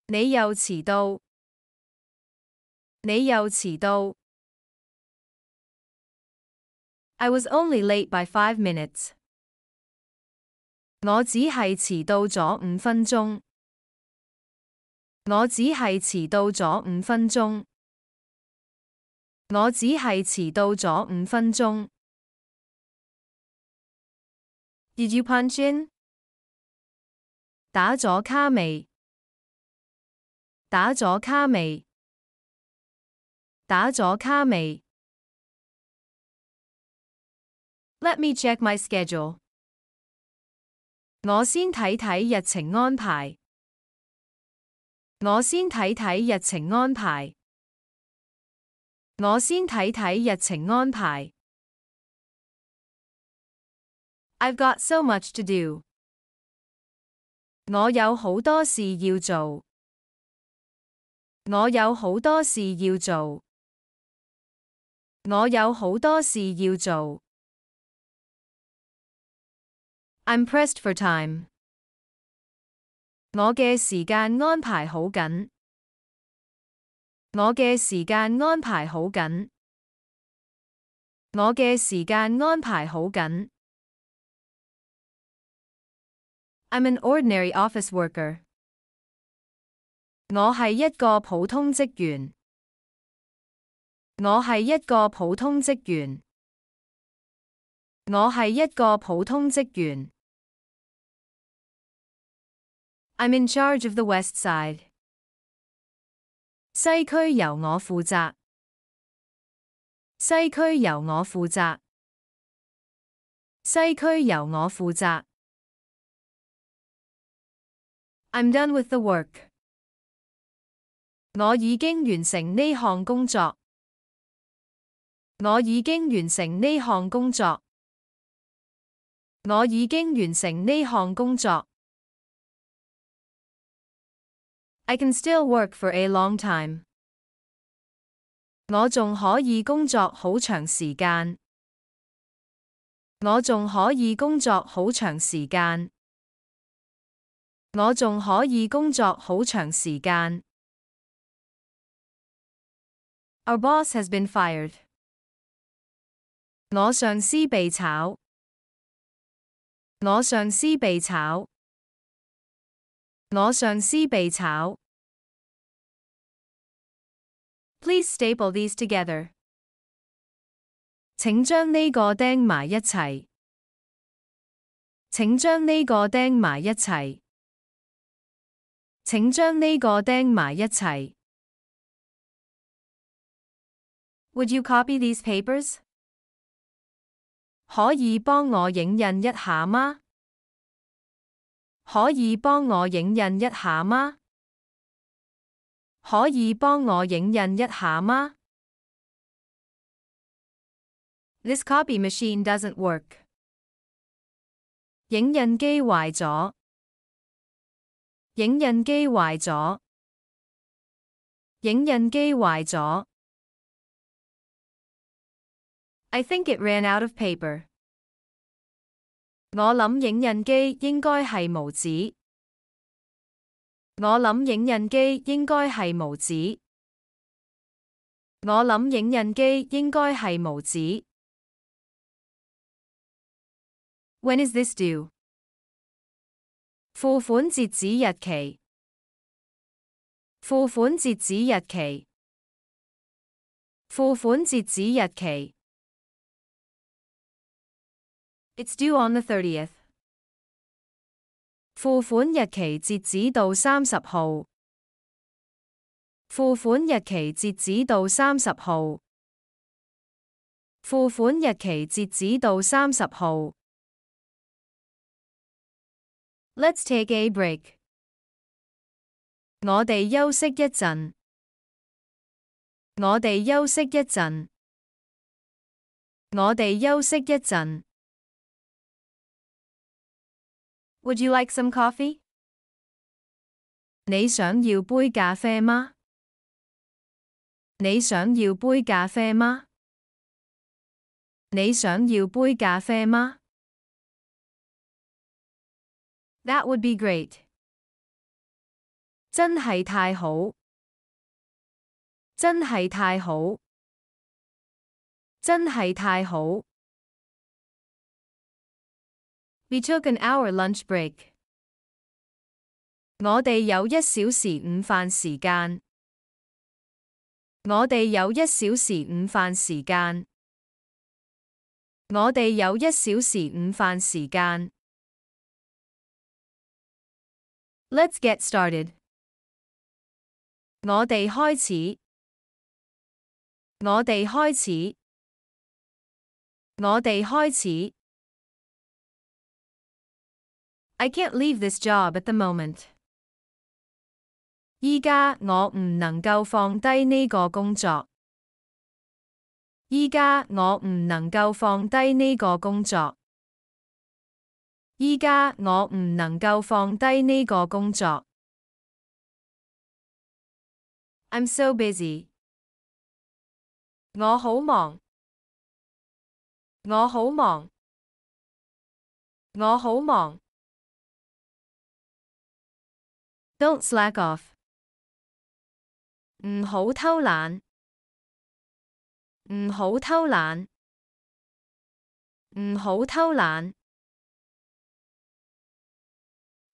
你又遲到。你又遲到。I was only late by 5 minutes. 我只係遲到咗5分鐘。我只係遲到咗5分鐘。我只係遲到咗5分鐘。Did you punch in? 打咗卡未？打咗卡未？打咗卡未？ Let me check my schedule. 我先睇睇日程安排。我先睇睇日程安排。我先睇睇日程安排。I've got so much to do. 我有好多事要做。我有好多事要做。我有好多事要做。I'm pressed for time. 我嘅時間安排好緊。我嘅時間安排好緊。我嘅時間安排好緊。I'm an ordinary office worker. 我係一個普通職員。我係一個普通職員。我係一個普通職員。I'm in charge of the west side. 西區由我負責。西區由我負責。西區由我負責。I'm done with the work. 我已經完成呢項工作。我已經完成呢項工作。我已經完成呢項工作。I can still work for a long time. 我仲可以工作好長時間。我仲可以工作好長時間。我仲可以工作好長時間。Our boss has been fired. 我上司被炒。我上司被炒。我上司被炒。Please staple these together. 請將呢個釘埋一齊。請將呢個釘埋一齊。請將呢個釘埋一齊。Would you copy these papers? 可以幫我影印一下嗎？可以幫我影印一下嗎？可以幫我影印一下嗎？ This copy machine doesn't work. 影印機壞咗。影印機壞咗。影印機壞咗。I think it ran out of paper. 我諗影印機應該係無紙。我諗影印機應該係無紙。我諗影印機應該係無紙。When is this due? 付款截止日期。付款截止日期。付款截止日期。It's due on the 30th. 付款日期截止到30號。付款日期截止到30號。付款日期截止到30號。Let's take a break. 我哋休息一陣。我哋休息一陣。我哋休息一陣。Would you like some coffee? 你想要杯咖啡嗎？你想要杯咖啡嗎？你想要杯咖啡嗎？ That would be great. 真係太好，真係太好，真係太好。We took an hour lunch break. 我哋有1小時午飯時間。我哋有1小時午飯時間。我哋有1小時午飯時間。Let's get started. 我哋開始。我哋開始。我哋開始。I can't leave this job at the moment. 依家我唔能夠放低呢個工作。依家我唔能夠放低呢個工作。依家我唔能夠放低呢個工作。I'm so busy. 我好忙。我好忙。我好忙。Don't slack off. 唔好偷懶。唔好偷懶。唔好偷懶。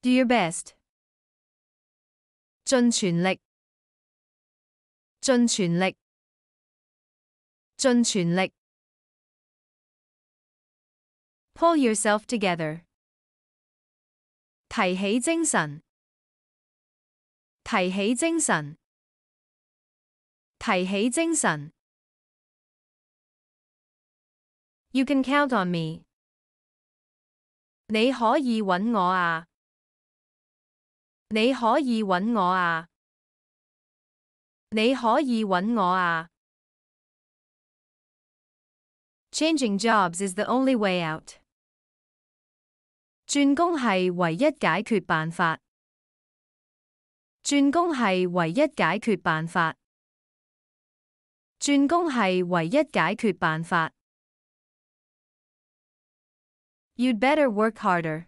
Do your best. 盡全力。盡全力。盡全力。Pull yourself together. 提起精神。提起精神。提起精神。You can count on me. 你可以搵我啊。你可以搵我啊。你可以搵我啊。Changing jobs is the only way out. 轉工係唯一解決辦法。轉工係唯一解決辦法。轉工係唯一解決辦法。You'd better work harder.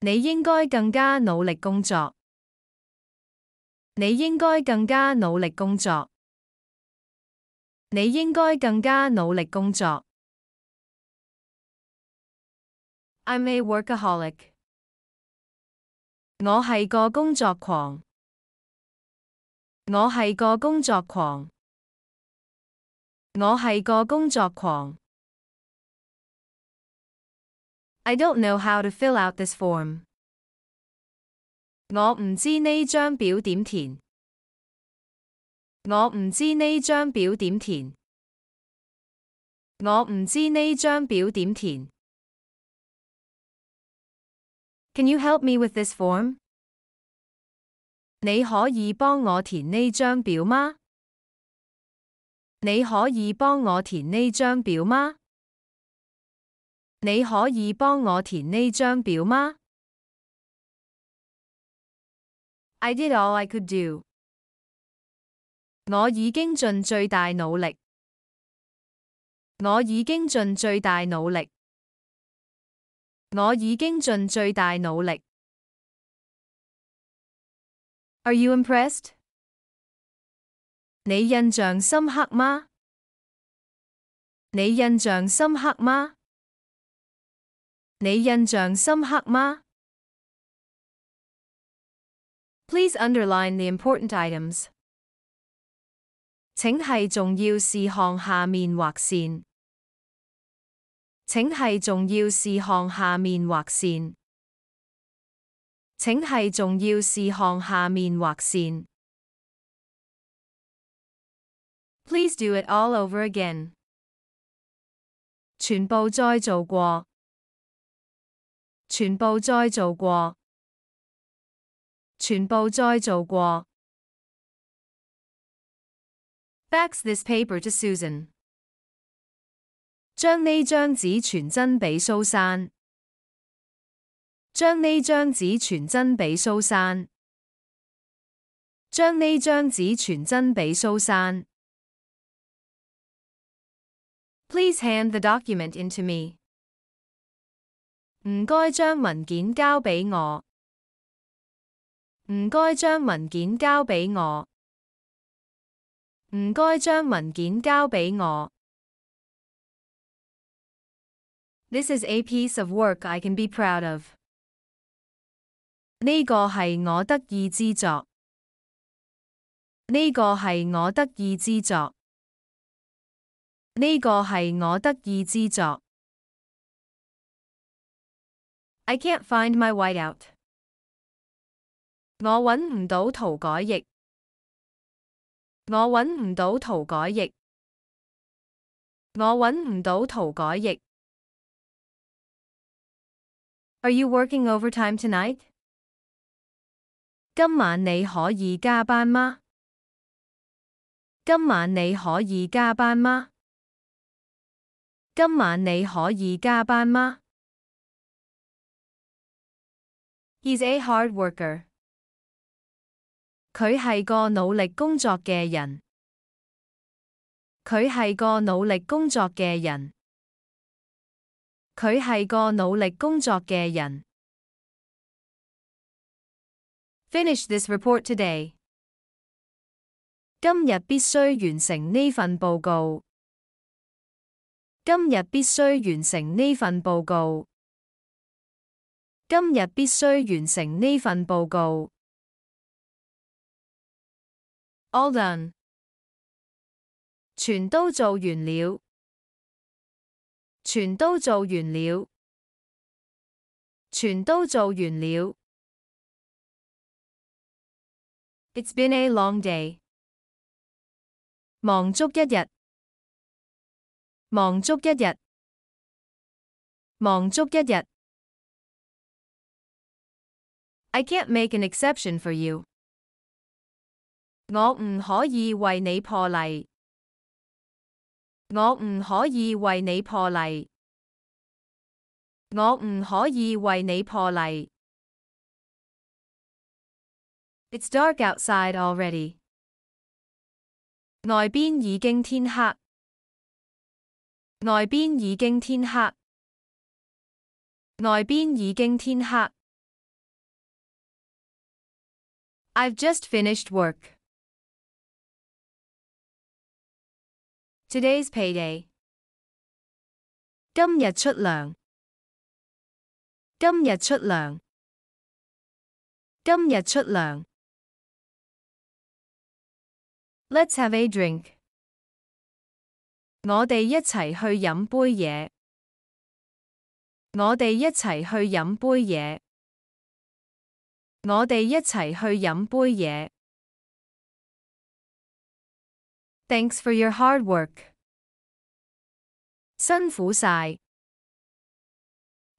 你應該更加努力工作。你應該更加努力工作。你應該更加努力工作。I'm a workaholic. 我係個工作狂。我係個工作狂。我係個工作狂。I don't know how to fill out this form. 我唔知呢張表點填。我唔知呢張表點填。我唔知呢張表點填。Can you help me with this form? 你可以幫我填呢張表嗎？你可以幫我填呢張表嗎？你可以幫我填呢張表嗎？ I did all I could do. 我已經盡最大努力。我已經盡最大努力。我已經盡最大努力。Are you impressed? 你印象深刻嗎？你印象深刻嗎？你印象深刻嗎？ Please underline the important items. 請喺重要事項下面劃線。請喺重要事項下面劃線。請喺重要事項下面劃線。Please do it all over again. 全部再做過。全部再做過。全部再做過。Fax this paper to Susan. 將呢張紙傳真俾蘇珊。將呢張紙傳真俾蘇珊。將呢張紙傳真俾蘇珊。Please hand the document in to me. 唔該將文件交俾我。唔該將文件交俾我。唔該將文件交俾我。This is a piece of work I can be proud of. 呢個係我得意之作。呢個係我得意之作。呢個係我得意之作。I can't find my whiteout. 我揾唔到塗改液。我揾唔到塗改液。我揾唔到塗改液。Are you working overtime tonight? 今晚你可以加班嗎？今晚你可以加班嗎？今晚你可以加班嗎？ He's a hard worker. 佢係個努力工作嘅人。佢係個努力工作嘅人。佢係個努力工作嘅人。Finish this report today. 今日必須完成呢份報告。今日必須完成呢份報告。今日必須完成呢份報告。All done. 全都做完了。全都做完了。全都做完了。It's been a long day. 忙足一日。忙足一日。忙足一日。I can't make an exception for you. 我唔可以為你破例。我唔可以為你破例。我唔可以為你破例。It's dark outside already. 外邊已經天黑。外邊已經天黑。外邊已經天黑。I've just finished work. Today's payday. 今日出糧。今日出糧。今日出糧。Let's have a drink. 我哋一齊去飲杯嘢。我哋一齊去飲杯嘢。我哋一齊去飲杯嘢。Thanks for your hard work. 辛苦晒。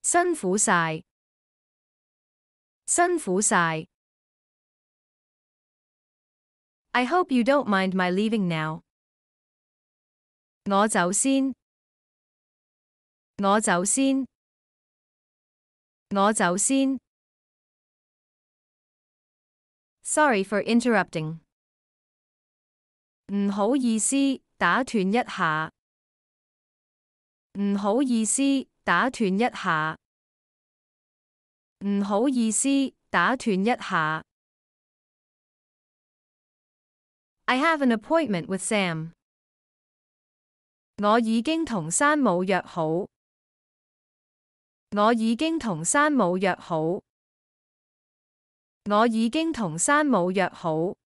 辛苦晒。辛苦晒。I hope you don't mind my leaving now. 我走先。我走先。我走先。Sorry for interrupting. 唔好意思，打斷一下。唔好意思，打斷一下。唔好意思，打斷一下。I have an appointment with Sam. 我已經同山姆約好。我已經同山姆約好。我已經同山姆約好。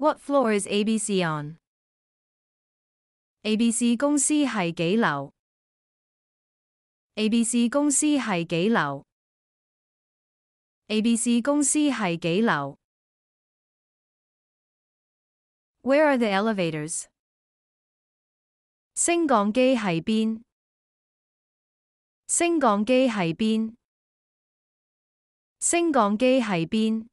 What floor is ABC on? ABC 公司係幾樓 ？ABC 公司係幾樓 ？ABC 公司係幾樓 ？Where are the elevators? 升降機喺邊？升降機喺邊？升降機喺邊